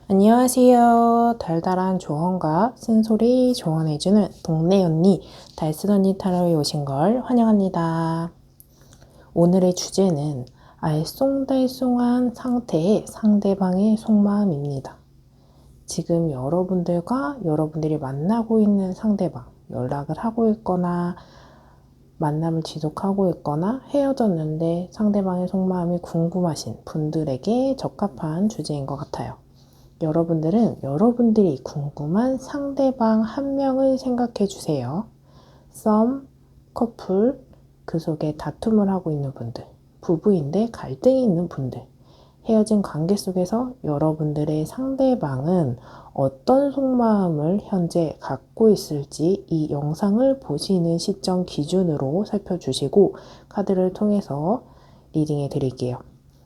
안녕하세요. 달달한 조언과 쓴소리 조언해주는 동네 언니 달슨 언니 타로에 오신 걸 환영합니다. 오늘의 주제는 알쏭달쏭한 상태의 상대방의 속마음입니다. 지금 여러분들이 만나고 있는 상대방, 연락을 하고 있거나 만남을 지속하고 있거나 헤어졌는데 상대방의 속마음이 궁금하신 분들에게 적합한 주제인 것 같아요. 여러분들은 여러분들이 궁금한 상대방 한 명을 생각해 주세요. 썸, 커플, 그 속에 다툼을 하고 있는 분들, 부부인데 갈등이 있는 분들, 헤어진 관계 속에서 여러분들의 상대방은 어떤 속마음을 현재 갖고 있을지 이 영상을 보시는 시점 기준으로 살펴주시고 카드를 통해서 리딩해 드릴게요.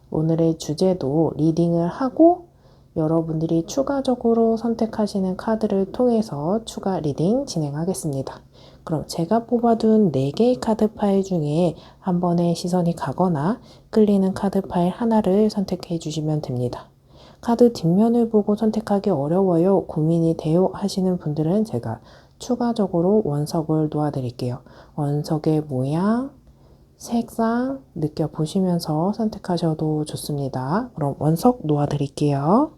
오늘의 주제도 리딩을 하고 여러분들이 추가적으로 선택하시는 카드를 통해서 추가 리딩 진행하겠습니다. 그럼 제가 뽑아둔 4개의 카드 파일 중에 한 번에 시선이 가거나 끌리는 카드 파일 하나를 선택해 주시면 됩니다. 카드 뒷면을 보고 선택하기 어려워요, 고민이 돼요 하시는 분들은 제가 추가적으로 원석을 놓아드릴게요. 원석의 모양, 색상 느껴보시면서 선택하셔도 좋습니다. 그럼 원석 놓아드릴게요.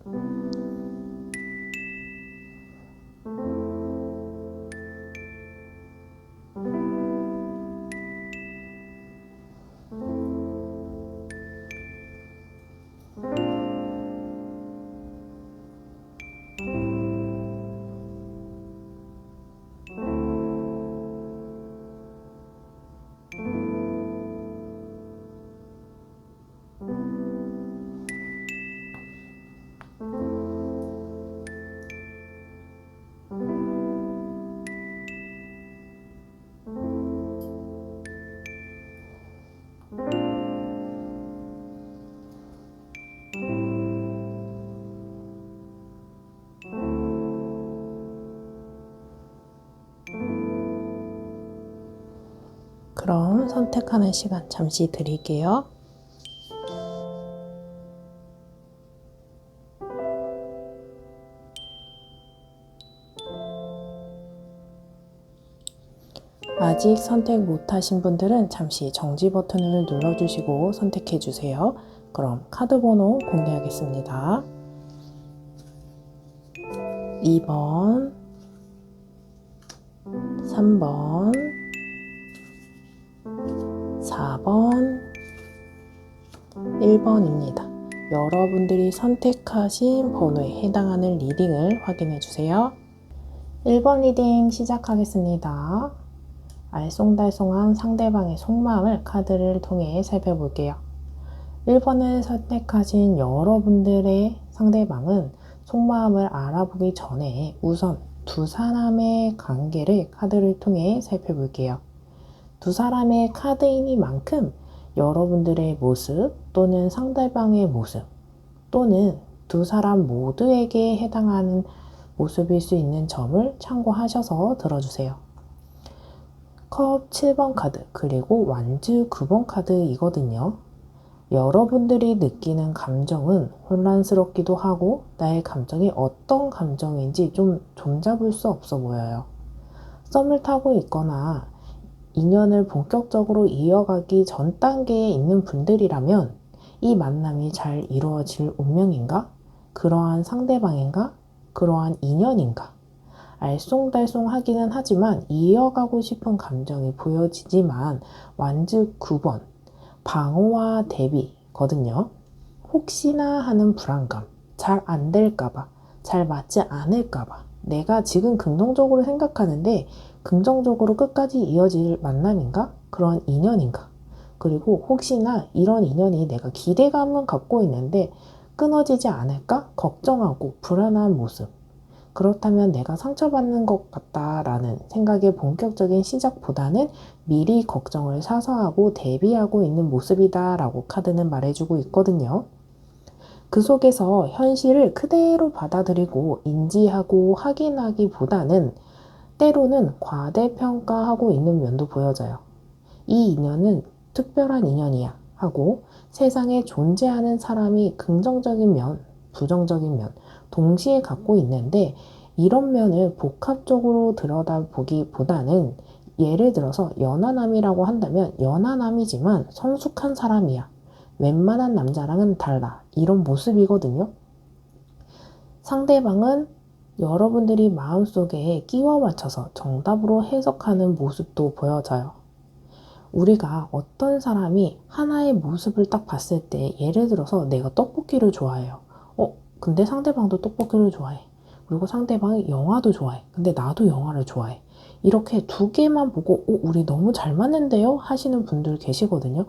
그럼 선택하는 시간 잠시 드릴게요. 아직 선택 못하신 분들은 잠시 정지 버튼을 눌러주시고 선택해주세요. 그럼 카드 번호 공개하겠습니다. 2번, 3번, 4번, 1번입니다. 여러분들이 선택하신 번호에 해당하는 리딩을 확인해 주세요. 1번 리딩 시작하겠습니다. 알쏭달쏭한 상대방의 속마음을 카드를 통해 살펴볼게요. 1번을 선택하신 여러분들의 상대방은 속마음을 알아보기 전에 우선 두 사람의 관계를 카드를 통해 살펴볼게요. 두 사람의 카드이니만큼 여러분들의 모습 또는 상대방의 모습 또는 두 사람 모두에게 해당하는 모습일 수 있는 점을 참고하셔서 들어주세요. 컵 7번 카드 그리고 완주 9번 카드이거든요. 여러분들이 느끼는 감정은 혼란스럽기도 하고 나의 감정이 어떤 감정인지 좀 종잡을 수 없어 보여요. 썸을 타고 있거나 인연을 본격적으로 이어가기 전 단계에 있는 분들이라면 이 만남이 잘 이루어질 운명인가? 그러한 상대방인가? 그러한 인연인가? 알쏭달쏭하기는 하지만 이어가고 싶은 감정이 보여지지만 완주 9번 방어와 대비거든요. 혹시나 하는 불안감, 잘 안 될까봐, 잘 맞지 않을까봐 내가 지금 긍정적으로 생각하는데 긍정적으로 끝까지 이어질 만남인가? 그런 인연인가? 그리고 혹시나 이런 인연이 내가 기대감은 갖고 있는데 끊어지지 않을까? 걱정하고 불안한 모습. 그렇다면 내가 상처받는 것 같다라는 생각의 본격적인 시작보다는 미리 걱정을 사서 하고 대비하고 있는 모습이다라고 카드는 말해주고 있거든요. 그 속에서 현실을 그대로 받아들이고 인지하고 확인하기보다는 때로는 과대평가하고 있는 면도 보여져요. 이 인연은 특별한 인연이야 하고 세상에 존재하는 사람이 긍정적인 면 부정적인 면 동시에 갖고 있는데 이런 면을 복합적으로 들여다보기보다는 예를 들어서 연하남이라고 한다면 연하남이지만 성숙한 사람이야. 웬만한 남자랑은 달라. 이런 모습이거든요. 상대방은 여러분들이 마음속에 끼워 맞춰서 정답으로 해석하는 모습도 보여져요. 우리가 어떤 사람이 하나의 모습을 딱 봤을 때 예를 들어서 내가 떡볶이를 좋아해요. 근데 상대방도 떡볶이를 좋아해. 그리고 상대방이 영화도 좋아해. 근데 나도 영화를 좋아해. 이렇게 두 개만 보고 우리 너무 잘 맞는데요? 하시는 분들 계시거든요.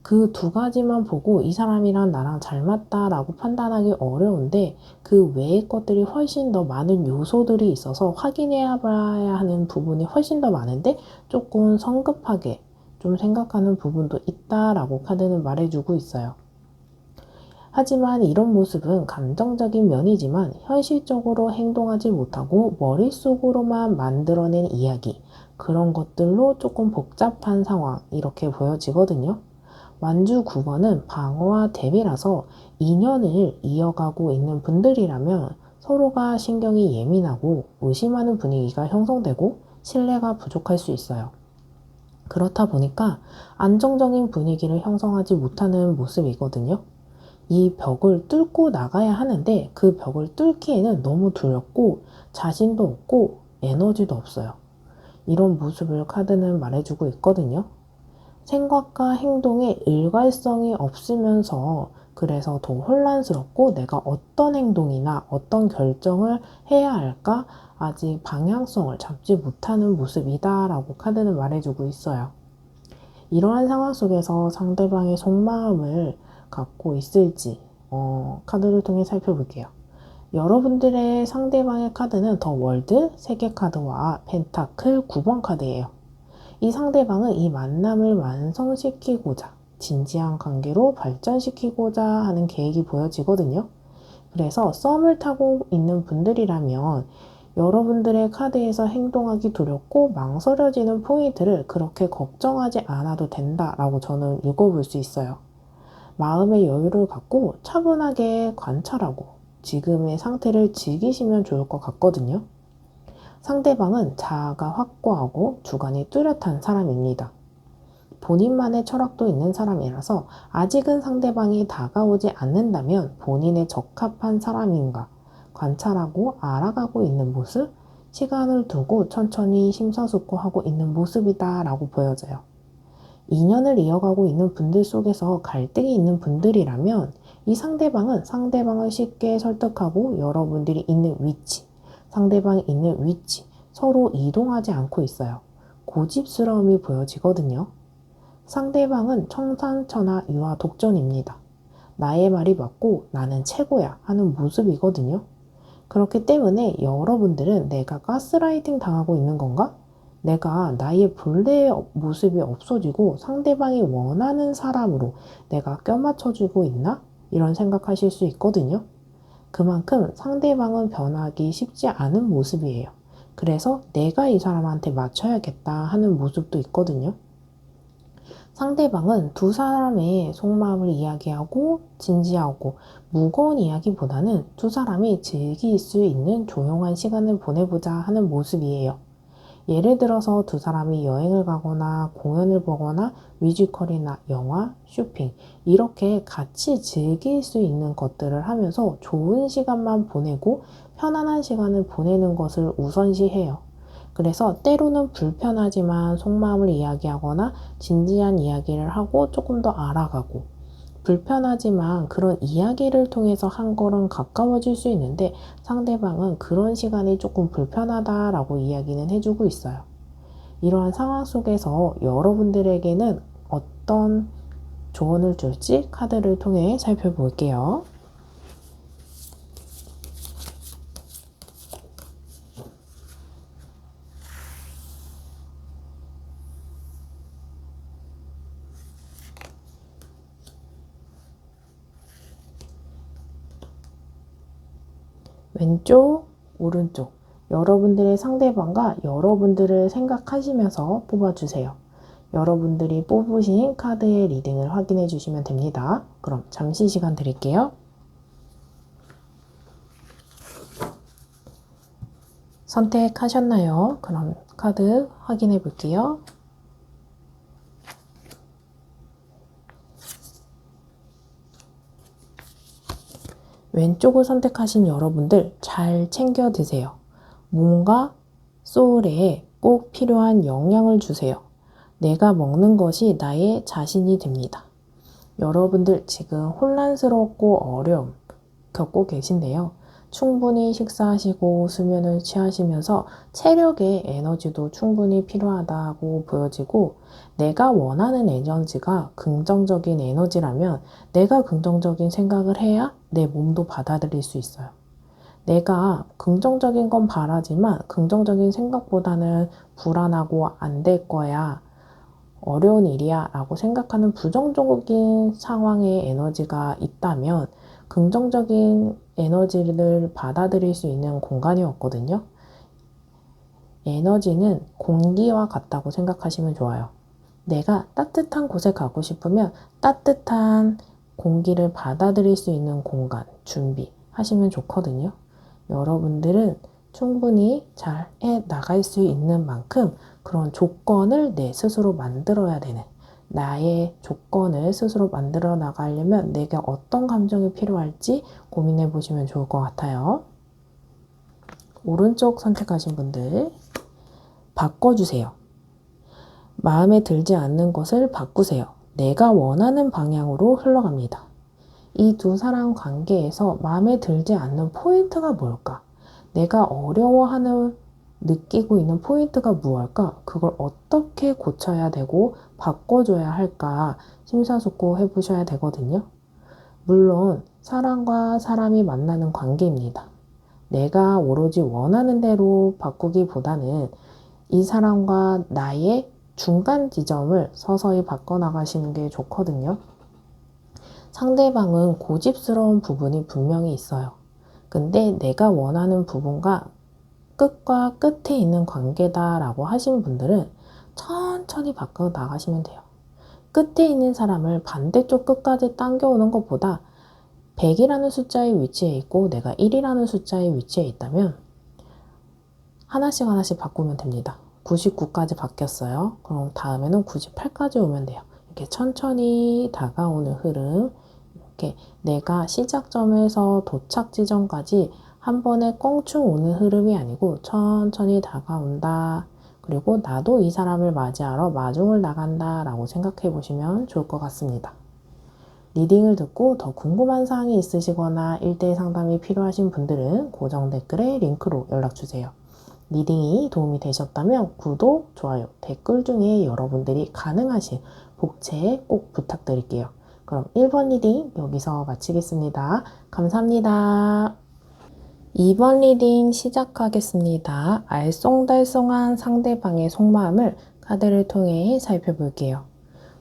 그 두 가지만 보고 이 사람이랑 나랑 잘 맞다라고 판단하기 어려운데 그 외의 것들이 훨씬 더 많은 요소들이 있어서 확인해 봐야 하는 부분이 훨씬 더 많은데 조금 성급하게 좀 생각하는 부분도 있다라고 카드는 말해주고 있어요. 하지만 이런 모습은 감정적인 면이지만 현실적으로 행동하지 못하고 머릿속으로만 만들어낸 이야기, 그런 것들로 조금 복잡한 상황 이렇게 보여지거든요. 완주 9번은 방어와 대비라서 인연을 이어가고 있는 분들이라면 서로가 신경이 예민하고 의심하는 분위기가 형성되고 신뢰가 부족할 수 있어요. 그렇다 보니까 안정적인 분위기를 형성하지 못하는 모습이거든요. 이 벽을 뚫고 나가야 하는데 그 벽을 뚫기에는 너무 두렵고 자신도 없고 에너지도 없어요. 이런 모습을 카드는 말해주고 있거든요. 생각과 행동에 일관성이 없으면서 그래서 더 혼란스럽고 내가 어떤 행동이나 어떤 결정을 해야 할까 아직 방향성을 잡지 못하는 모습이다 라고 카드는 말해주고 있어요. 이러한 상황 속에서 상대방의 속마음을 갖고 있을지 카드를 통해 살펴볼게요. 여러분들의 상대방의 카드는 더 월드 3개 카드와 펜타클 9번 카드예요. 이 상대방은 이 만남을 완성시키고자 진지한 관계로 발전시키고자 하는 계획이 보여지거든요. 그래서 썸을 타고 있는 분들이라면 여러분들의 카드에서 행동하기 두렵고 망설여지는 포인트를 그렇게 걱정하지 않아도 된다라고 저는 읽어볼 수 있어요. 마음의 여유를 갖고 차분하게 관찰하고 지금의 상태를 즐기시면 좋을 것 같거든요. 상대방은 자아가 확고하고 주관이 뚜렷한 사람입니다. 본인만의 철학도 있는 사람이라서 아직은 상대방이 다가오지 않는다면 본인에 적합한 사람인가 관찰하고 알아가고 있는 모습, 시간을 두고 천천히 심사숙고하고 있는 모습이다 라고 보여져요. 인연을 이어가고 있는 분들 속에서 갈등이 있는 분들이라면 이 상대방은 상대방을 쉽게 설득하고 여러분들이 있는 위치, 상대방이 있는 위치, 서로 이동하지 않고 있어요. 고집스러움이 보여지거든요. 상대방은 청산천하 유아 독전입니다. 나의 말이 맞고 나는 최고야 하는 모습이거든요. 그렇기 때문에 여러분들은 내가 가스라이팅 당하고 있는 건가? 내가 나의 본래의 모습이 없어지고 상대방이 원하는 사람으로 내가 껴맞춰주고 있나? 이런 생각하실 수 있거든요. 그만큼 상대방은 변하기 쉽지 않은 모습이에요. 그래서 내가 이 사람한테 맞춰야겠다 하는 모습도 있거든요. 상대방은 두 사람의 속마음을 이야기하고 진지하고 무거운 이야기보다는 두 사람이 즐길 수 있는 조용한 시간을 보내보자 하는 모습이에요. 예를 들어서 두 사람이 여행을 가거나 공연을 보거나 뮤지컬이나 영화, 쇼핑 이렇게 같이 즐길 수 있는 것들을 하면서 좋은 시간만 보내고 편안한 시간을 보내는 것을 우선시해요. 그래서 때로는 불편하지만 속마음을 이야기하거나 진지한 이야기를 하고 조금 더 알아가고 불편하지만 그런 이야기를 통해서 한 걸음 가까워질 수 있는데 상대방은 그런 시간이 조금 불편하다라고 이야기는 해주고 있어요. 이러한 상황 속에서 여러분들에게는 어떤 조언을 줄지 카드를 통해 살펴볼게요. 왼쪽, 오른쪽 여러분들의 상대방과 여러분들을 생각하시면서 뽑아주세요. 여러분들이 뽑으신 카드의 리딩을 확인해 주시면 됩니다. 그럼 잠시 시간 드릴게요. 선택하셨나요? 그럼 카드 확인해 볼게요. 왼쪽을 선택하신 여러분들 잘 챙겨 드세요. 몸과 소울에 꼭 필요한 영양을 주세요. 내가 먹는 것이 나의 자신이 됩니다. 여러분들 지금 혼란스럽고 어려움 겪고 계신데요. 충분히 식사하시고 수면을 취하시면서 체력의 에너지도 충분히 필요하다고 보여지고, 내가 원하는 에너지가 긍정적인 에너지라면 내가 긍정적인 생각을 해야 내 몸도 받아들일 수 있어요. 내가 긍정적인 건 바라지만 긍정적인 생각보다는 불안하고 안 될 거야, 어려운 일이야 라고 생각하는 부정적인 상황의 에너지가 있다면 긍정적인 에너지를 받아들일 수 있는 공간이 없거든요. 에너지는 공기와 같다고 생각하시면 좋아요. 내가 따뜻한 곳에 가고 싶으면 따뜻한 공기를 받아들일 수 있는 공간 준비하시면 좋거든요. 여러분들은 충분히 잘 해 나갈 수 있는 만큼 그런 조건을 내 스스로 만들어야 되는, 나의 조건을 스스로 만들어 나가려면 내게 어떤 감정이 필요할지 고민해 보시면 좋을 것 같아요. 오른쪽 선택하신 분들 바꿔주세요. 마음에 들지 않는 것을 바꾸세요. 내가 원하는 방향으로 흘러갑니다. 이 두 사람 관계에서 마음에 들지 않는 포인트가 뭘까? 내가 어려워하는, 느끼고 있는 포인트가 무엇일까? 그걸 어떻게 고쳐야 되고 바꿔줘야 할까 심사숙고 해보셔야 되거든요. 물론 사람과 사람이 만나는 관계입니다. 내가 오로지 원하는 대로 바꾸기보다는 이 사람과 나의 중간 지점을 서서히 바꿔나가시는 게 좋거든요. 상대방은 고집스러운 부분이 분명히 있어요. 근데 내가 원하는 부분과 끝과 끝에 있는 관계다라고 하신 분들은 천천히 바꿔 나가시면 돼요. 끝에 있는 사람을 반대쪽 끝까지 당겨오는 것보다 100이라는 숫자의 위치에 있고 내가 1이라는 숫자의 위치에 있다면 하나씩 바꾸면 됩니다. 99까지 바뀌었어요. 그럼 다음에는 98까지 오면 돼요. 이렇게 천천히 다가오는 흐름, 이렇게 내가 시작점에서 도착 지점까지 한 번에 껑충 오는 흐름이 아니고 천천히 다가온다. 그리고 나도 이 사람을 맞이하러 마중을 나간다 라고 생각해 보시면 좋을 것 같습니다. 리딩을 듣고 더 궁금한 사항이 있으시거나 1대1 상담이 필요하신 분들은 고정 댓글에 링크로 연락주세요. 리딩이 도움이 되셨다면 구독, 좋아요, 댓글 중에 여러분들이 가능하신 복채 꼭 부탁드릴게요. 그럼 1번 리딩 여기서 마치겠습니다. 감사합니다. 2번 리딩 시작하겠습니다. 알쏭달쏭한 상대방의 속마음을 카드를 통해 살펴볼게요.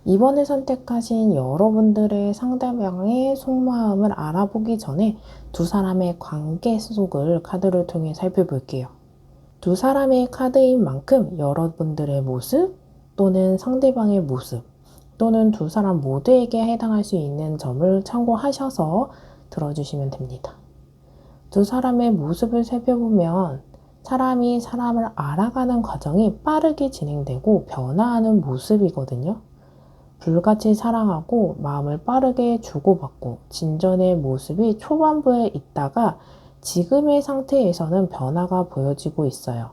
2번을 선택하신 여러분들의 상대방의 속마음을 알아보기 전에 두 사람의 관계 속을 카드를 통해 살펴볼게요. 두 사람의 카드인 만큼 여러분들의 모습 또는 상대방의 모습 또는 두 사람 모두에게 해당할 수 있는 점을 참고하셔서 들어주시면 됩니다. 두 사람의 모습을 살펴보면 사람이 사람을 알아가는 과정이 빠르게 진행되고 변화하는 모습이거든요. 불같이 사랑하고 마음을 빠르게 주고받고 진전의 모습이 초반부에 있다가 지금의 상태에서는 변화가 보여지고 있어요.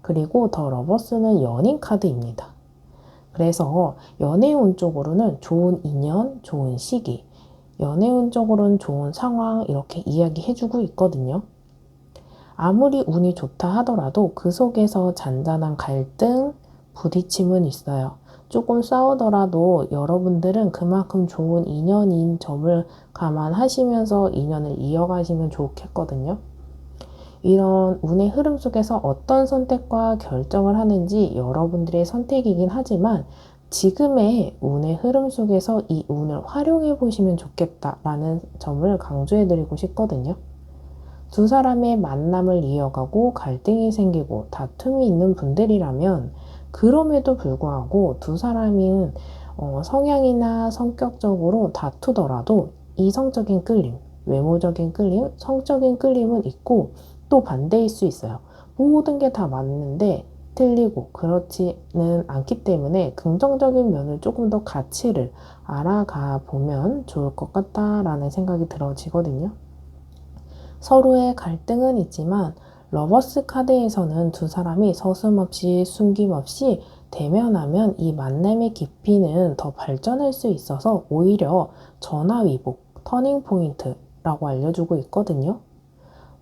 그리고 더 러버스는 연인 카드입니다. 그래서 연애운 쪽으로는 좋은 인연, 좋은 시기, 연애운 쪽으로는 좋은 상황 이렇게 이야기해주고 있거든요. 아무리 운이 좋다 하더라도 그 속에서 잔잔한 갈등, 부딪힘은 있어요. 조금 싸우더라도 여러분들은 그만큼 좋은 인연인 점을 감안하시면서 인연을 이어가시면 좋겠거든요. 이런 운의 흐름 속에서 어떤 선택과 결정을 하는지 여러분들의 선택이긴 하지만 지금의 운의 흐름 속에서 이 운을 활용해 보시면 좋겠다라는 점을 강조해 드리고 싶거든요. 두 사람의 만남을 이어가고 갈등이 생기고 다툼이 있는 분들이라면 그럼에도 불구하고 두 사람은 성향이나 성격적으로 다투더라도 이성적인 끌림, 외모적인 끌림, 성적인 끌림은 있고 또 반대일 수 있어요. 모든 게 다 맞는데 틀리고 그렇지는 않기 때문에 긍정적인 면을 조금 더 가치를 알아가 보면 좋을 것 같다라는 생각이 들어지거든요. 서로의 갈등은 있지만 러버스 카드에서는 두 사람이 서슴없이 숨김없이 대면하면 이 만남의 깊이는 더 발전할 수 있어서 오히려 전화위복, 터닝포인트라고 알려주고 있거든요.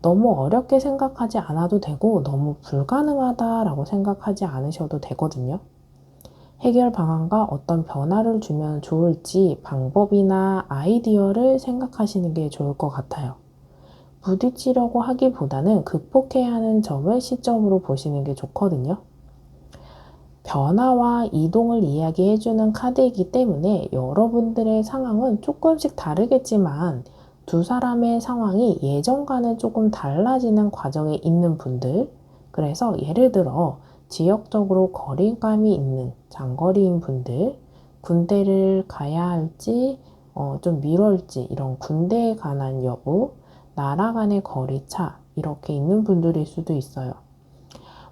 너무 어렵게 생각하지 않아도 되고 너무 불가능하다라고 생각하지 않으셔도 되거든요. 해결 방안과 어떤 변화를 주면 좋을지 방법이나 아이디어를 생각하시는 게 좋을 것 같아요. 부딪히려고 하기보다는 극복해야 하는 점을 시점으로 보시는 게 좋거든요. 변화와 이동을 이야기해주는 카드이기 때문에 여러분들의 상황은 조금씩 다르겠지만 두 사람의 상황이 예전과는 조금 달라지는 과정에 있는 분들, 그래서 예를 들어 지역적으로 거리감이 있는 장거리인 분들, 군대를 가야 할지 좀 미룰지 이런 군대에 관한 여부, 나라 간의 거리차 이렇게 있는 분들일 수도 있어요.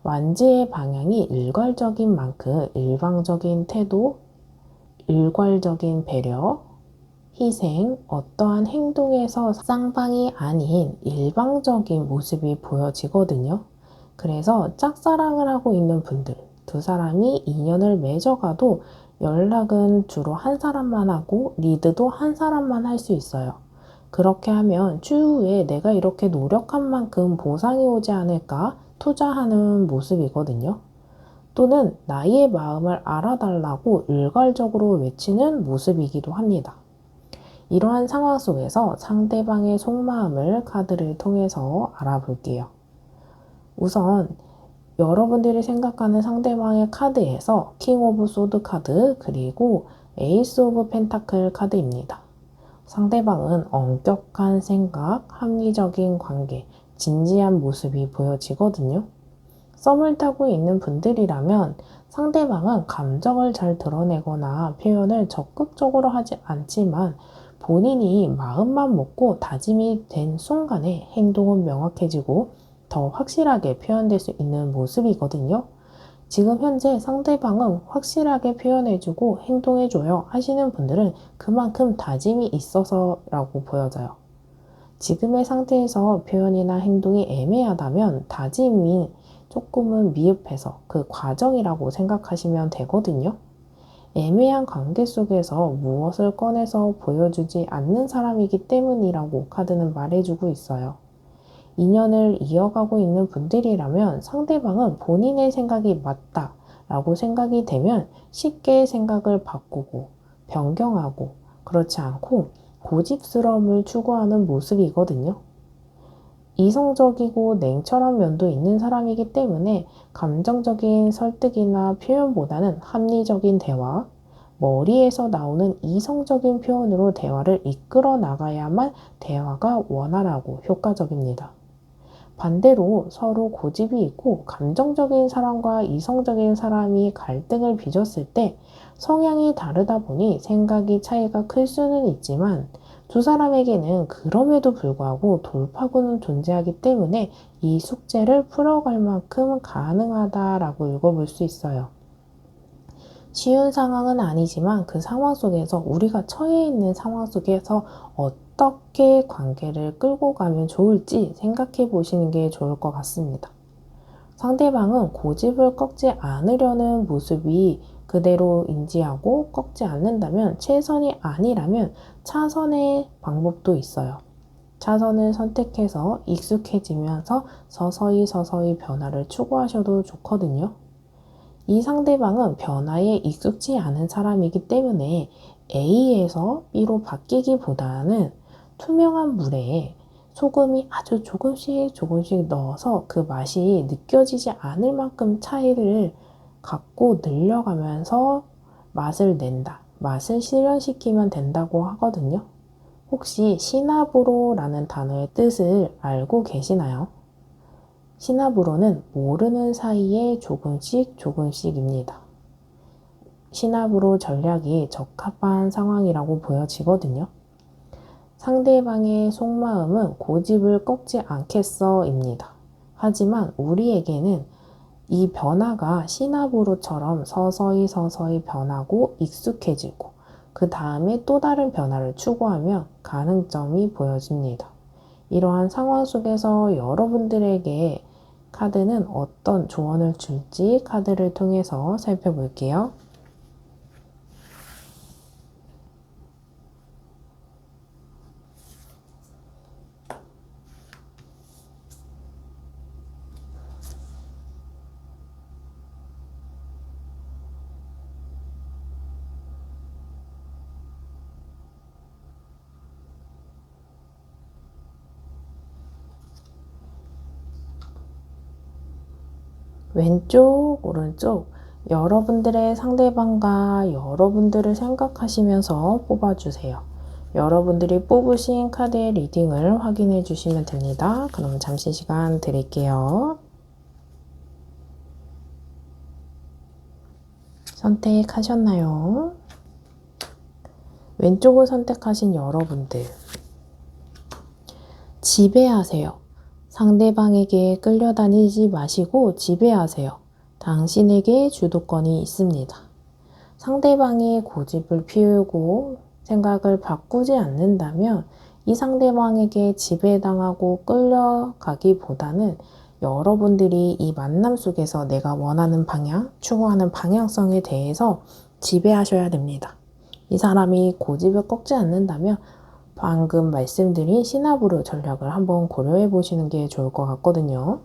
완지의 방향이 일괄적인 만큼 일방적인 태도, 일괄적인 배려, 희생, 어떠한 행동에서 쌍방이 아닌 일방적인 모습이 보여지거든요. 그래서 짝사랑을 하고 있는 분들, 두 사람이 인연을 맺어가도 연락은 주로 한 사람만 하고 리드도 한 사람만 할 수 있어요. 그렇게 하면 추후에 내가 이렇게 노력한 만큼 보상이 오지 않을까 투자하는 모습이거든요. 또는 나의 마음을 알아달라고 일괄적으로 외치는 모습이기도 합니다. 이러한 상황 속에서 상대방의 속마음을 카드를 통해서 알아볼게요. 우선 여러분들이 생각하는 상대방의 카드에서 킹 오브 소드 카드 그리고 에이스 오브 펜타클 카드입니다. 상대방은 엄격한 생각, 합리적인 관계, 진지한 모습이 보여지거든요. 썸을 타고 있는 분들이라면 상대방은 감정을 잘 드러내거나 표현을 적극적으로 하지 않지만 본인이 마음만 먹고 다짐이 된 순간에 행동은 명확해지고 더 확실하게 표현될 수 있는 모습이거든요. 지금 현재 상대방은 확실하게 표현해주고 행동해줘요 하시는 분들은 그만큼 다짐이 있어서라고 보여져요. 지금의 상태에서 표현이나 행동이 애매하다면 다짐이 조금은 미흡해서 그 과정이라고 생각하시면 되거든요. 애매한 관계 속에서 무엇을 꺼내서 보여주지 않는 사람이기 때문이라고 카드는 말해주고 있어요. 인연을 이어가고 있는 분들이라면 상대방은 본인의 생각이 맞다 라고 생각이 되면 쉽게 생각을 바꾸고 변경하고 그렇지 않고 고집스러움을 추구하는 모습이거든요. 이성적이고 냉철한 면도 있는 사람이기 때문에 감정적인 설득이나 표현보다는 합리적인 대화, 머리에서 나오는 이성적인 표현으로 대화를 이끌어 나가야만 대화가 원활하고 효과적입니다. 반대로 서로 고집이 있고 감정적인 사람과 이성적인 사람이 갈등을 빚었을 때 성향이 다르다 보니 생각이 차이가 클 수는 있지만 두 사람에게는 그럼에도 불구하고 돌파구는 존재하기 때문에 이 숙제를 풀어갈 만큼 가능하다라고 읽어볼 수 있어요. 쉬운 상황은 아니지만 그 상황 속에서 우리가 처해 있는 상황 속에서 어떻게 관계를 끌고 가면 좋을지 생각해 보시는 게 좋을 것 같습니다. 상대방은 고집을 꺾지 않으려는 모습이 그대로 인지하고 꺾지 않는다면 최선이 아니라면 차선의 방법도 있어요. 차선을 선택해서 익숙해지면서 서서히 변화를 추구하셔도 좋거든요. 이 상대방은 변화에 익숙지 않은 사람이기 때문에 A에서 B로 바뀌기보다는 투명한 물에 소금이 아주 조금씩 넣어서 그 맛이 느껴지지 않을 만큼 차이를 갖고 늘려가면서 맛을 낸다. 맛을 실현시키면 된다고 하거든요. 혹시 시나브로라는 단어의 뜻을 알고 계시나요? 시나브로는 모르는 사이에 조금씩입니다. 시나브로 전략이 적합한 상황이라고 보여지거든요. 상대방의 속마음은 고집을 꺾지 않겠어입니다. 하지만 우리에게는 이 변화가 시나브로처럼 서서히 서서히 변하고 익숙해지고 그 다음에 또 다른 변화를 추구하며 가능점이 보여집니다. 이러한 상황 속에서 여러분들에게 카드는 어떤 조언을 줄지 카드를 통해서 살펴볼게요. 왼쪽, 오른쪽, 여러분들의 상대방과 여러분들을 생각하시면서 뽑아주세요. 여러분들이 뽑으신 카드의 리딩을 확인해 주시면 됩니다. 그럼 잠시 시간 드릴게요. 선택하셨나요? 왼쪽을 선택하신 여러분들. 지배하세요. 상대방에게 끌려다니지 마시고 지배하세요. 당신에게 주도권이 있습니다. 상대방이 고집을 피우고 생각을 바꾸지 않는다면 이 상대방에게 지배당하고 끌려가기보다는 여러분들이 이 만남 속에서 내가 원하는 방향, 추구하는 방향성에 대해서 지배하셔야 됩니다. 이 사람이 고집을 꺾지 않는다면 방금 말씀드린 시나브로 전략을 한번 고려해 보시는 게 좋을 것 같거든요.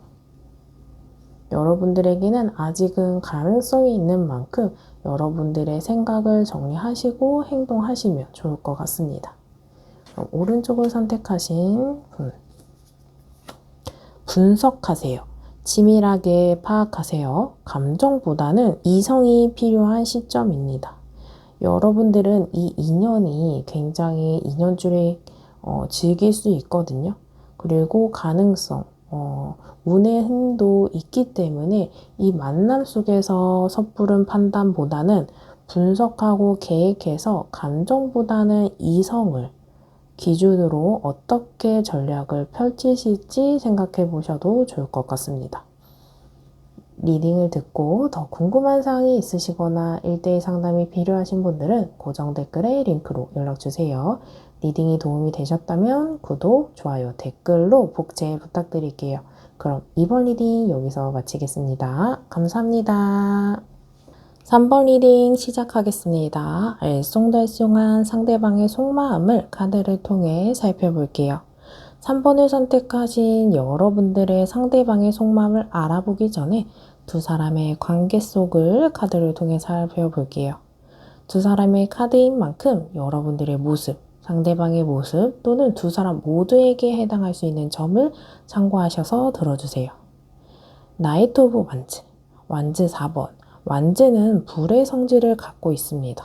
여러분들에게는 아직은 가능성이 있는 만큼 여러분들의 생각을 정리하시고 행동하시면 좋을 것 같습니다. 그럼 오른쪽을 선택하신 분. 분석하세요. 치밀하게 파악하세요. 감정보다는 이성이 필요한 시점입니다. 여러분들은 이 인연이 굉장히 인연줄에 즐길 수 있거든요. 그리고 가능성, 운의 힘도 있기 때문에 이 만남 속에서 섣부른 판단보다는 분석하고 계획해서 감정보다는 이성을 기준으로 어떻게 전략을 펼치실지 생각해 보셔도 좋을 것 같습니다. 리딩을 듣고 더 궁금한 사항이 있으시거나 1대1 상담이 필요하신 분들은 고정 댓글에 링크로 연락주세요. 리딩이 도움이 되셨다면 구독, 좋아요, 댓글로 복제 부탁드릴게요. 그럼 이번 리딩 여기서 마치겠습니다. 감사합니다. 3번 리딩 시작하겠습니다. 알쏭달쏭한 상대방의 속마음을 카드를 통해 살펴볼게요. 3번을 선택하신 여러분들의 상대방의 속마음을 알아보기 전에 두 사람의 관계 속을 카드를 통해 살펴볼게요. 두 사람의 카드인 만큼 여러분들의 모습, 상대방의 모습 또는 두 사람 모두에게 해당할 수 있는 점을 참고하셔서 들어주세요. 나이트 오브 완즈, 완즈 4번. 완즈는 불의 성질을 갖고 있습니다.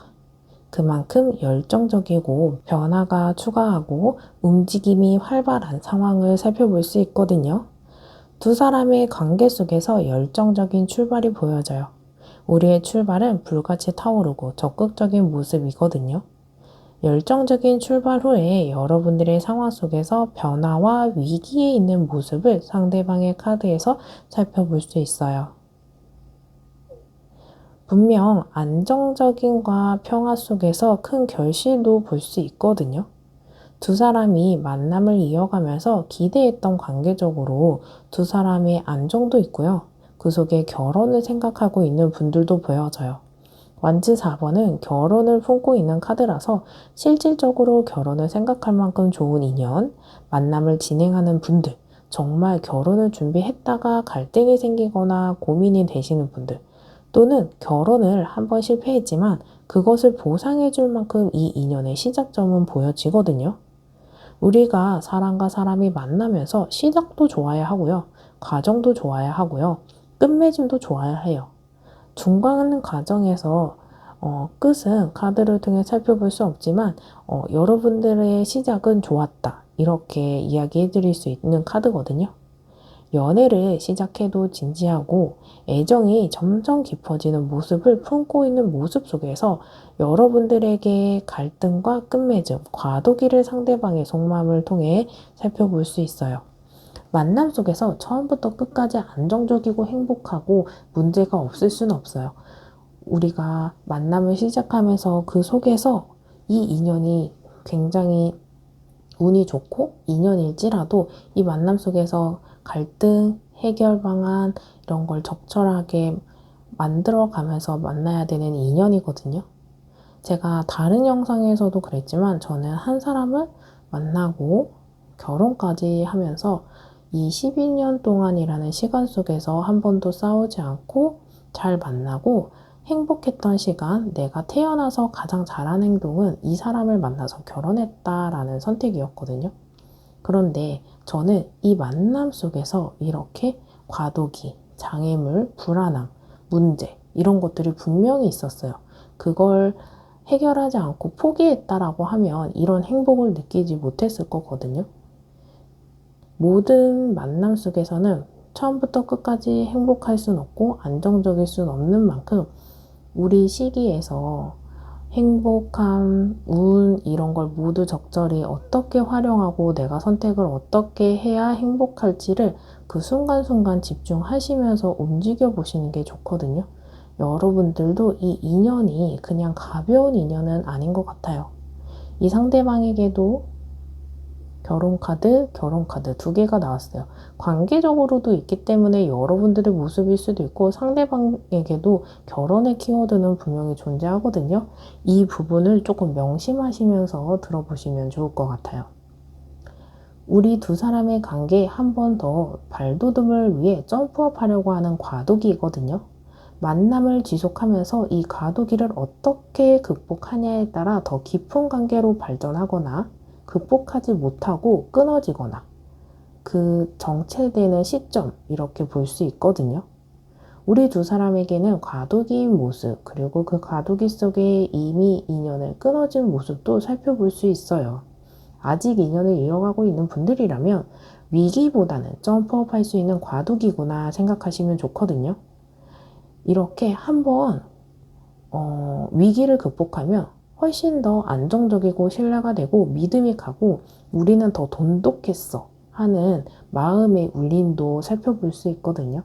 그만큼 열정적이고 변화가 추가하고 움직임이 활발한 상황을 살펴볼 수 있거든요. 두 사람의 관계 속에서 열정적인 출발이 보여져요. 우리의 출발은 불같이 타오르고 적극적인 모습이거든요. 열정적인 출발 후에 여러분들의 상황 속에서 변화와 위기에 있는 모습을 상대방의 카드에서 살펴볼 수 있어요. 분명 안정적인과 평화 속에서 큰 결실도 볼 수 있거든요. 두 사람이 만남을 이어가면서 기대했던 관계적으로 두 사람의 안정도 있고요. 그 속에 결혼을 생각하고 있는 분들도 보여져요. 완즈 4번은 결혼을 품고 있는 카드라서 실질적으로 결혼을 생각할 만큼 좋은 인연, 만남을 진행하는 분들, 정말 결혼을 준비했다가 갈등이 생기거나 고민이 되시는 분들, 또는 결혼을 한번 실패했지만 그것을 보상해 줄 만큼 이 인연의 시작점은 보여지거든요. 우리가 사람과 사람이 만나면서 시작도 좋아야 하고요. 과정도 좋아야 하고요. 끝맺음도 좋아야 해요. 중간 과정에서 끝은 카드를 통해 살펴볼 수 없지만 여러분들의 시작은 좋았다. 이렇게 이야기해 드릴 수 있는 카드거든요. 연애를 시작해도 진지하고 애정이 점점 깊어지는 모습을 품고 있는 모습 속에서 여러분들에게 갈등과 끝맺음, 과도기를 상대방의 속마음을 통해 살펴볼 수 있어요. 만남 속에서 처음부터 끝까지 안정적이고 행복하고 문제가 없을 수는 없어요. 우리가 만남을 시작하면서 그 속에서 이 인연이 굉장히 운이 좋고 인연일지라도 이 만남 속에서 갈등, 해결 방안 이런 걸 적절하게 만들어 가면서 만나야 되는 인연이거든요. 제가 다른 영상에서도 그랬지만 저는 한 사람을 만나고 결혼까지 하면서 이 12년 동안이라는 시간 속에서 한 번도 싸우지 않고 잘 만나고 행복했던 시간, 내가 태어나서 가장 잘한 행동은 이 사람을 만나서 결혼했다라는 선택이었거든요. 그런데 저는 이 만남 속에서 이렇게 과도기, 장애물, 불안함, 문제 이런 것들이 분명히 있었어요. 그걸 해결하지 않고 포기했다라고 하면 이런 행복을 느끼지 못했을 거거든요. 모든 만남 속에서는 처음부터 끝까지 행복할 순 없고 안정적일 순 없는 만큼 우리 시기에서 행복함, 운 이런 걸 모두 적절히 어떻게 활용하고 내가 선택을 어떻게 해야 행복할지를 그 순간순간 집중하시면서 움직여 보시는 게 좋거든요. 여러분들도 이 인연이 그냥 가벼운 인연은 아닌 것 같아요. 이 상대방에게도 결혼 카드 두 개가 나왔어요. 관계적으로도 있기 때문에 여러분들의 모습일 수도 있고 상대방에게도 결혼의 키워드는 분명히 존재하거든요. 이 부분을 조금 명심하시면서 들어보시면 좋을 것 같아요. 우리 두 사람의 관계 한 번 더 발돋움을 위해 점프업 하려고 하는 과도기거든요. 만남을 지속하면서 이 과도기를 어떻게 극복하냐에 따라 더 깊은 관계로 발전하거나 극복하지 못하고 끊어지거나 그 정체되는 시점 이렇게 볼 수 있거든요. 우리 두 사람에게는 과도기인 모습 그리고 그 과도기 속에 이미 인연을 끊어진 모습도 살펴볼 수 있어요. 아직 인연을 이어가고 있는 분들이라면 위기보다는 점프업 할 수 있는 과도기구나 생각하시면 좋거든요. 이렇게 한번 위기를 극복하면 훨씬 더 안정적이고 신뢰가 되고 믿음이 가고 우리는 더 돈독했어 하는 마음의 울림도 살펴볼 수 있거든요.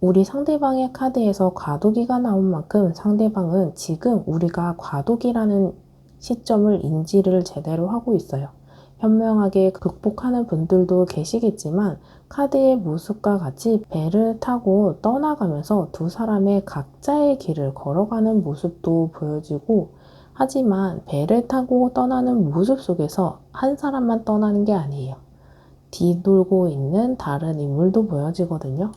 우리 상대방의 카드에서 과도기가 나온 만큼 상대방은 지금 우리가 과도기라는 시점을 인지를 제대로 하고 있어요. 현명하게 극복하는 분들도 계시겠지만 카드의 모습과 같이 배를 타고 떠나가면서 두 사람의 각자의 길을 걸어가는 모습도 보여지고 하지만 배를 타고 떠나는 모습 속에서 한 사람만 떠나는 게 아니에요. 뒤돌고 있는 다른 인물도 보여지거든요.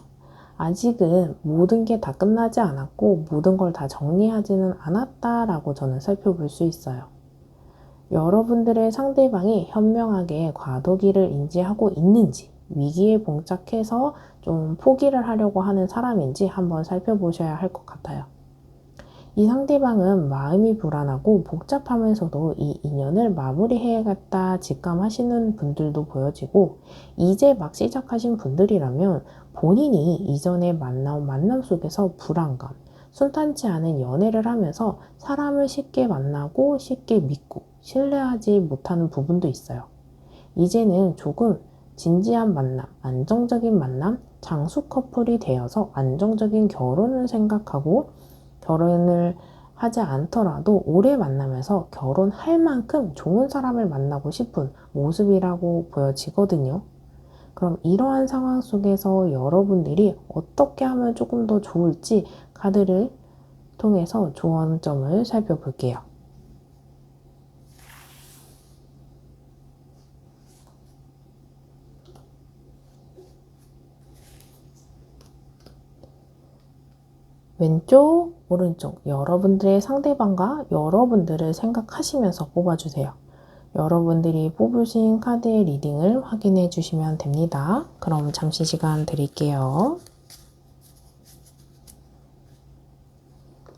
아직은 모든 게 다 끝나지 않았고 모든 걸 다 정리하지는 않았다라고 저는 살펴볼 수 있어요. 여러분들의 상대방이 현명하게 과도기를 인지하고 있는지 위기에 봉착해서 좀 포기를 하려고 하는 사람인지 한번 살펴보셔야 할 것 같아요. 이 상대방은 마음이 불안하고 복잡하면서도 이 인연을 마무리해야겠다 직감하시는 분들도 보여지고 이제 막 시작하신 분들이라면 본인이 이전에 만남 속에서 불안감, 순탄치 않은 연애를 하면서 사람을 쉽게 만나고 쉽게 믿고 신뢰하지 못하는 부분도 있어요. 이제는 조금 진지한 만남, 안정적인 만남, 장수 커플이 되어서 안정적인 결혼을 생각하고 결혼을 하지 않더라도 오래 만나면서 결혼할 만큼 좋은 사람을 만나고 싶은 모습이라고 보여지거든요. 그럼 이러한 상황 속에서 여러분들이 어떻게 하면 조금 더 좋을지 카드를 통해서 조언점을 살펴볼게요. 왼쪽, 오른쪽 여러분들의 상대방과 여러분들을 생각하시면서 뽑아주세요. 여러분들이 뽑으신 카드의 리딩을 확인해 주시면 됩니다. 그럼 잠시 시간 드릴게요.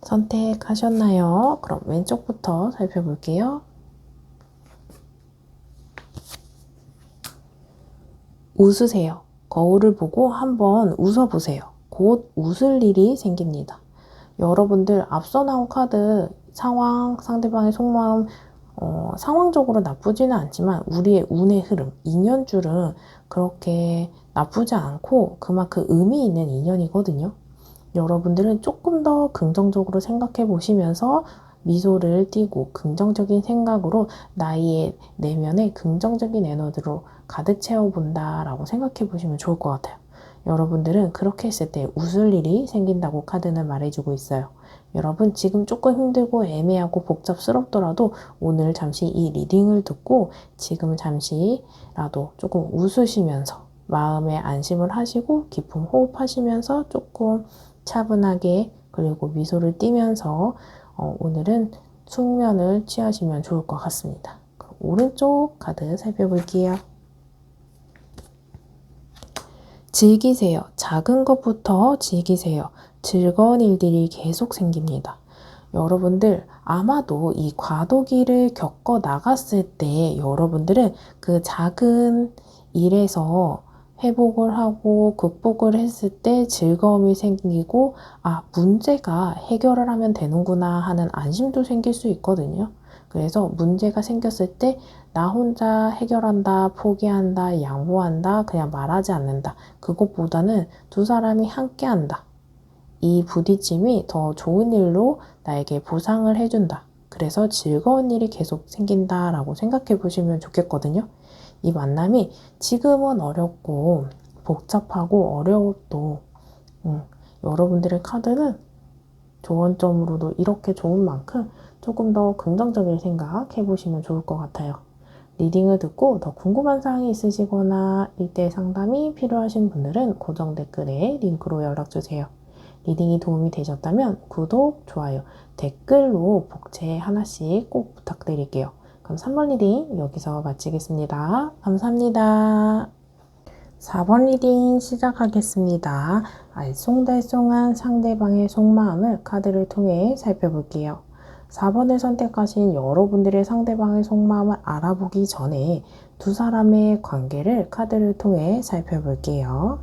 선택하셨나요? 그럼 왼쪽부터 살펴볼게요. 웃으세요. 거울을 보고 한번 웃어보세요. 곧 웃을 일이 생깁니다. 여러분들 앞서 나온 카드 상황, 상대방의 속마음 상황적으로 나쁘지는 않지만 우리의 운의 흐름, 인연줄은 그렇게 나쁘지 않고 그만큼 의미 있는 인연이거든요. 여러분들은 조금 더 긍정적으로 생각해 보시면서 미소를 띠고 긍정적인 생각으로 나의 내면에 긍정적인 에너지로 가득 채워본다라고 생각해 보시면 좋을 것 같아요. 여러분들은 그렇게 했을 때 웃을 일이 생긴다고 카드는 말해주고 있어요. 여러분 지금 조금 힘들고 애매하고 복잡스럽더라도 오늘 잠시 이 리딩을 듣고 지금 잠시라도 조금 웃으시면서 마음에 안심을 하시고 깊은 호흡하시면서 조금 차분하게 그리고 미소를 띠면서 오늘은 숙면을 취하시면 좋을 것 같습니다. 그럼 오른쪽 카드 살펴볼게요. 즐기세요. 작은 것부터 즐기세요. 즐거운 일들이 계속 생깁니다. 여러분들 아마도 이 과도기를 겪어 나갔을 때 여러분들은 그 작은 일에서 회복을 하고 극복을 했을 때 즐거움이 생기고 문제가 해결을 하면 되는구나 하는 안심도 생길 수 있거든요. 그래서 문제가 생겼을 때 나 혼자 해결한다, 포기한다, 양보한다, 그냥 말하지 않는다. 그것보다는 두 사람이 함께 한다. 이 부딪힘이 더 좋은 일로 나에게 보상을 해준다. 그래서 즐거운 일이 계속 생긴다라고 생각해 보시면 좋겠거든요. 이 만남이 지금은 어렵고 복잡하고 어려워도 여러분들의 카드는 조언점으로도 이렇게 좋은 만큼 조금 더 긍정적인 생각 해보시면 좋을 것 같아요. 리딩을 듣고 더 궁금한 사항이 있으시거나 1대1 상담이 필요하신 분들은 고정 댓글에 링크로 연락주세요. 리딩이 도움이 되셨다면 구독, 좋아요, 댓글로 복채 하나씩 꼭 부탁드릴게요. 그럼 3번 리딩 여기서 마치겠습니다. 감사합니다. 4번 리딩 시작하겠습니다. 알쏭달쏭한 상대방의 속마음을 카드를 통해 살펴볼게요. 4번을 선택하신 여러분들의 상대방의 속마음을 알아보기 전에 두 사람의 관계를 카드를 통해 살펴볼게요.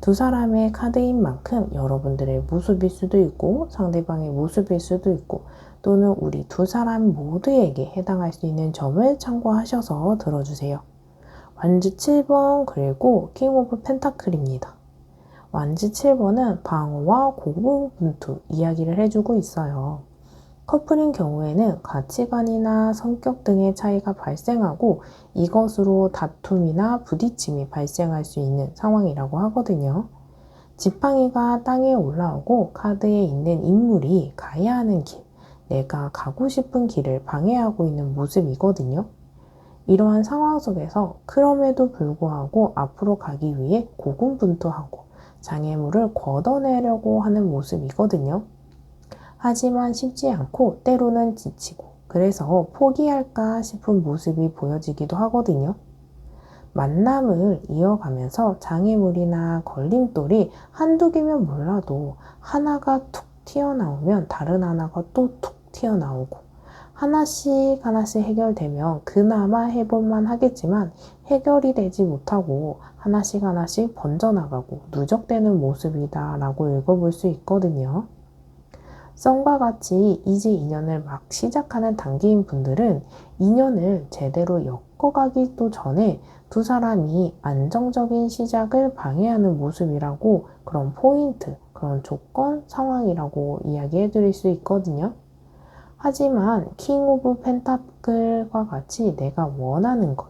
두 사람의 카드인 만큼 여러분들의 모습일 수도 있고 상대방의 모습일 수도 있고 또는 우리 두 사람 모두에게 해당할 수 있는 점을 참고하셔서 들어주세요. 완지 7번 그리고 킹 오브 펜타클입니다. 완지 7번은 방어와 고군분투 이야기를 해주고 있어요. 커플인 경우에는 가치관이나 성격 등의 차이가 발생하고 이것으로 다툼이나 부딪힘이 발생할 수 있는 상황이라고 하거든요. 지팡이가 땅에 올라오고 카드에 있는 인물이 가야 하는 길, 내가 가고 싶은 길을 방해하고 있는 모습이거든요. 이러한 상황 속에서 그럼에도 불구하고 앞으로 가기 위해 고군분투하고 장애물을 걷어내려고 하는 모습이거든요. 하지만 쉽지 않고 때로는 지치고 그래서 포기할까 싶은 모습이 보여지기도 하거든요. 만남을 이어가면서 장애물이나 걸림돌이 한두 개면 몰라도 하나가 툭 튀어나오면 다른 하나가 또 툭 튀어나오고 하나씩 해결되면 그나마 해볼만 하겠지만 해결이 되지 못하고 하나씩 번져나가고 누적되는 모습이다 라고 읽어볼 수 있거든요. 썸과 같이 이제 인연을 막 시작하는 단계인 분들은 인연을 제대로 엮어가기도 전에 두 사람이 안정적인 시작을 방해하는 모습이라고 그런 포인트, 그런 조건, 상황이라고 이야기해 드릴 수 있거든요. 하지만 킹 오브 펜타클과 같이 내가 원하는 것,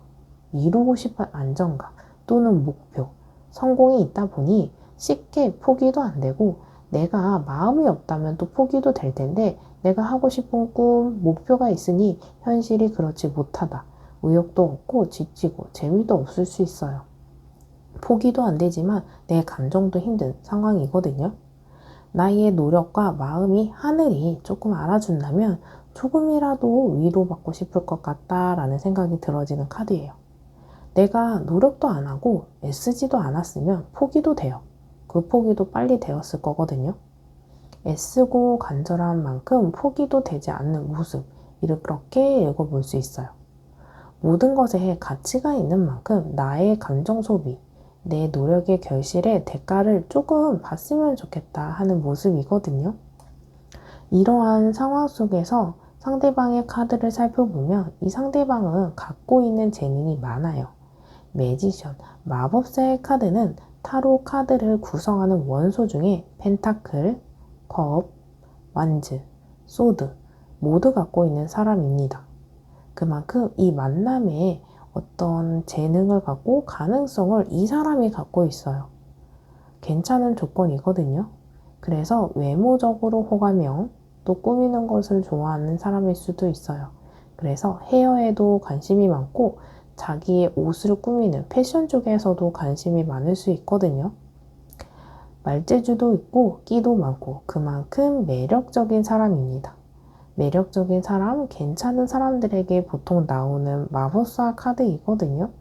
이루고 싶은 안정감 또는 목표, 성공이 있다 보니 쉽게 포기도 안 되고 내가 마음이 없다면 또 포기도 될 텐데 내가 하고 싶은 꿈, 목표가 있으니 현실이 그렇지 못하다. 의욕도 없고 지치고 재미도 없을 수 있어요. 포기도 안 되지만 내 감정도 힘든 상황이거든요. 나의 노력과 마음이 하늘이 조금 알아준다면 조금이라도 위로받고 싶을 것 같다라는 생각이 들어지는 카드예요. 내가 노력도 안 하고 애쓰지도 않았으면 포기도 돼요. 그 포기도 빨리 되었을 거거든요. 애쓰고 간절한 만큼 포기도 되지 않는 모습, 이렇게 읽어볼 수 있어요. 모든 것에 가치가 있는 만큼 나의 감정 소비, 내 노력의 결실에 대가를 조금 봤으면 좋겠다 하는 모습이거든요. 이러한 상황 속에서 상대방의 카드를 살펴보면 이 상대방은 갖고 있는 재능이 많아요. 매지션, 마법사의 카드는 타로 카드를 구성하는 원소 중에 펜타클, 컵, 완즈, 소드 모두 갖고 있는 사람입니다. 그만큼 이 만남에 어떤 재능을 갖고 가능성을 이 사람이 갖고 있어요. 괜찮은 조건이거든요. 그래서 외모적으로 호감형, 또 꾸미는 것을 좋아하는 사람일 수도 있어요. 그래서 헤어에도 관심이 많고 자기의 옷을 꾸미는 패션 쪽에서도 관심이 많을 수 있거든요. 말재주도 있고 끼도 많고 그만큼 매력적인 사람입니다. 매력적인 사람, 괜찮은 사람들에게 보통 나오는 마법사 카드이거든요.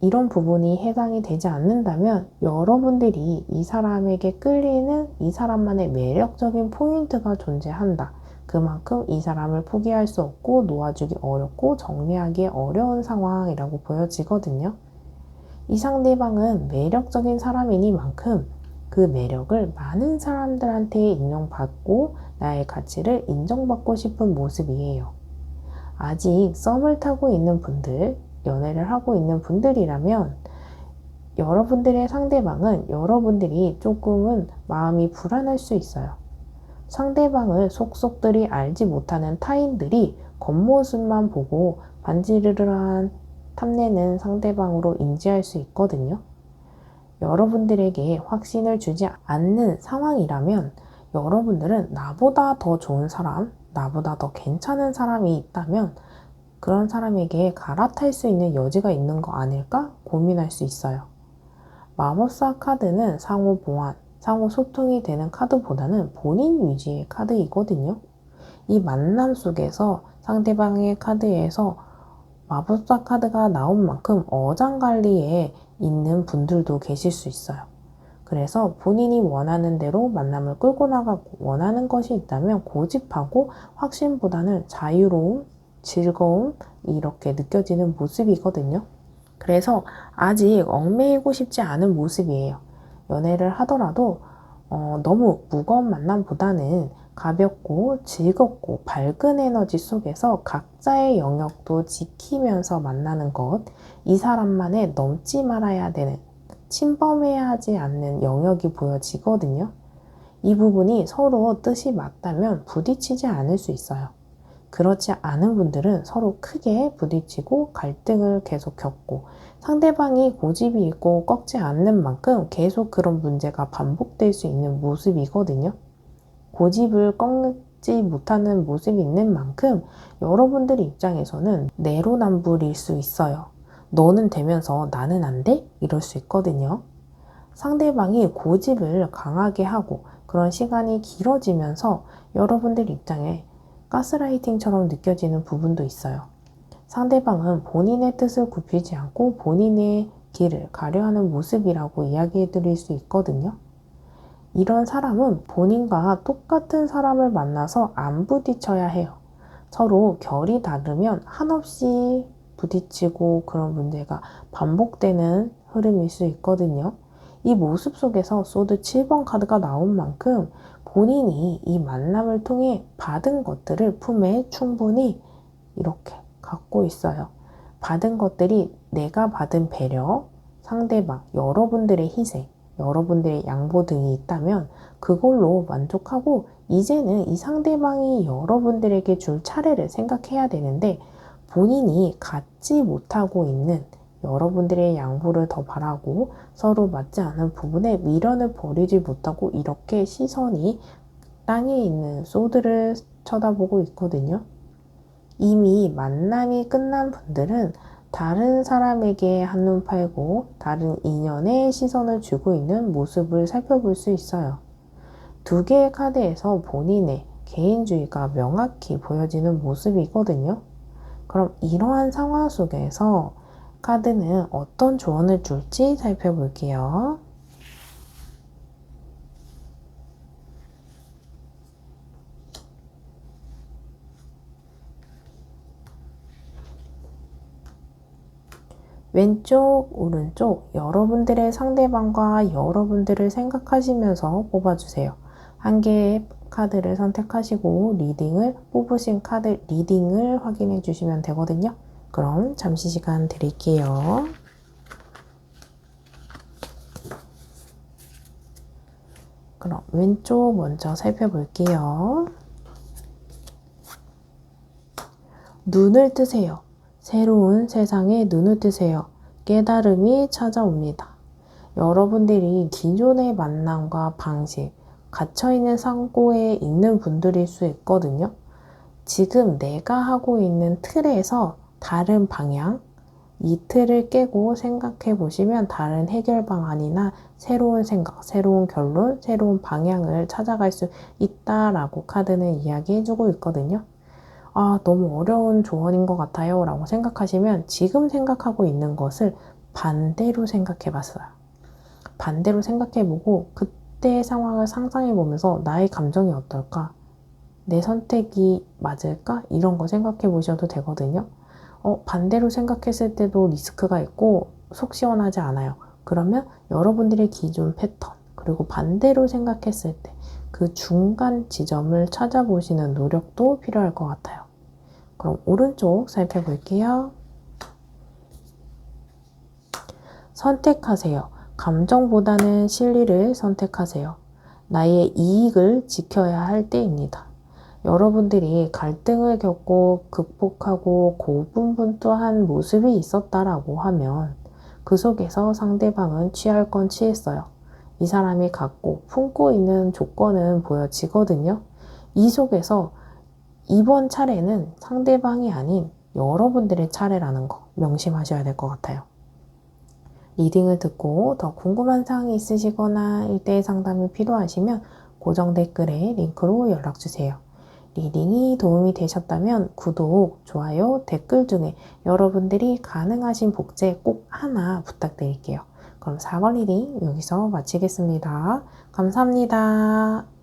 이런 부분이 해당이 되지 않는다면 여러분들이 이 사람에게 끌리는 이 사람만의 매력적인 포인트가 존재한다. 그만큼 이 사람을 포기할 수 없고 놓아주기 어렵고 정리하기 어려운 상황이라고 보여지거든요. 이 상대방은 매력적인 사람이니만큼 그 매력을 많은 사람들한테 인정받고 나의 가치를 인정받고 싶은 모습이에요. 아직 썸을 타고 있는 분들, 연애를 하고 있는 분들이라면 여러분들의 상대방은 여러분들이 조금은 마음이 불안할 수 있어요. 상대방을 속속들이 알지 못하는 타인들이 겉모습만 보고 반지르르한 탐내는 상대방으로 인지할 수 있거든요. 여러분들에게 확신을 주지 않는 상황이라면 여러분들은 나보다 더 좋은 사람, 나보다 더 괜찮은 사람이 있다면 그런 사람에게 갈아탈 수 있는 여지가 있는 거 아닐까 고민할 수 있어요. 마법사 카드는 상호 보완, 상호 소통이 되는 카드보다는 본인 위주의 카드이거든요. 이 만남 속에서 상대방의 카드에서 마법사 카드가 나온 만큼 어장관리에 있는 분들도 계실 수 있어요. 그래서 본인이 원하는 대로 만남을 끌고 나가고 원하는 것이 있다면 고집하고 확신보다는 자유로움, 즐거움 이렇게 느껴지는 모습이거든요. 그래서 아직 얽매이고 싶지 않은 모습이에요. 연애를 하더라도 너무 무거운 만남보다는 가볍고 즐겁고 밝은 에너지 속에서 각자의 영역도 지키면서 만나는 것, 이 사람만의 넘지 말아야 되는, 침범해야 하지 않는 영역이 보여지거든요. 이 부분이 서로 뜻이 맞다면 부딪히지 않을 수 있어요. 그렇지 않은 분들은 서로 크게 부딪히고 갈등을 계속 겪고 상대방이 고집이 있고 꺾지 않는 만큼 계속 그런 문제가 반복될 수 있는 모습이거든요. 고집을 꺾지 못하는 모습이 있는 만큼 여러분들 입장에서는 내로남불일 수 있어요. 너는 되면서 나는 안 돼? 이럴 수 있거든요. 상대방이 고집을 강하게 하고 그런 시간이 길어지면서 여러분들 입장에 가스라이팅처럼 느껴지는 부분도 있어요. 상대방은 본인의 뜻을 굽히지 않고 본인의 길을 가려하는 모습이라고 이야기해 드릴 수 있거든요. 이런 사람은 본인과 똑같은 사람을 만나서 안 부딪혀야 해요. 서로 결이 다르면 한없이 부딪히고 그런 문제가 반복되는 흐름일 수 있거든요. 이 모습 속에서 소드 7번 카드가 나온 만큼 본인이 이 만남을 통해 받은 것들을 품에 충분히 이렇게 갖고 있어요. 받은 것들이 내가 받은 배려, 상대방, 여러분들의 희생, 여러분들의 양보 등이 있다면 그걸로 만족하고 이제는 이 상대방이 여러분들에게 줄 차례를 생각해야 되는데 본인이 갖지 못하고 있는 여러분들의 양보를 더 바라고 서로 맞지 않은 부분에 미련을 버리지 못하고 이렇게 시선이 땅에 있는 소드를 쳐다보고 있거든요. 이미 만남이 끝난 분들은 다른 사람에게 한눈 팔고 다른 인연에 시선을 주고 있는 모습을 살펴볼 수 있어요. 두 개의 카드에서 본인의 개인주의가 명확히 보여지는 모습이거든요. 그럼 이러한 상황 속에서 카드는 어떤 조언을 줄지 살펴볼게요. 왼쪽, 오른쪽 여러분들의 상대방과 여러분들을 생각하시면서 뽑아주세요. 한 개의 카드를 선택하시고 리딩을 뽑으신 카드 리딩을 확인해 주시면 되거든요. 그럼 잠시 시간 드릴게요. 그럼 왼쪽 먼저 살펴볼게요. 눈을 뜨세요. 새로운 세상에 눈을 뜨세요. 깨달음이 찾아옵니다. 여러분들이 기존의 만남과 방식, 갇혀있는 상고에 있는 분들일 수 있거든요. 지금 내가 하고 있는 틀에서 다른 방향, 이 틀을 깨고 생각해 보시면 다른 해결 방안이나 새로운 생각, 새로운 결론, 새로운 방향을 찾아갈 수 있다라고 카드는 이야기해 주고 있거든요. 아, 너무 어려운 조언인 것 같아요 라고 생각하시면 지금 생각하고 있는 것을 반대로 생각해 봤어요. 반대로 생각해보고 그때의 상황을 상상해보면서 나의 감정이 어떨까? 내 선택이 맞을까? 이런 거 생각해 보셔도 되거든요. 반대로 생각했을 때도 리스크가 있고 속 시원하지 않아요. 그러면 여러분들의 기존 패턴, 그리고 반대로 생각했을 때 그 중간 지점을 찾아보시는 노력도 필요할 것 같아요. 그럼 오른쪽 살펴볼게요. 선택하세요. 감정보다는 실리를 선택하세요. 나의 이익을 지켜야 할 때입니다. 여러분들이 갈등을 겪고 극복하고 고분분투한 모습이 있었다라고 하면 그 속에서 상대방은 취할 건 취했어요. 이 사람이 갖고 품고 있는 조건은 보여지거든요. 이 속에서 이번 차례는 상대방이 아닌 여러분들의 차례라는 거 명심하셔야 될 것 같아요. 리딩을 듣고 더 궁금한 사항이 있으시거나 1대1 상담이 필요하시면 고정 댓글에 링크로 연락주세요. 리딩이 도움이 되셨다면 구독, 좋아요, 댓글 중에 여러분들이 가능하신 복제 꼭 하나 부탁드릴게요. 그럼 4번 리딩 여기서 마치겠습니다. 감사합니다.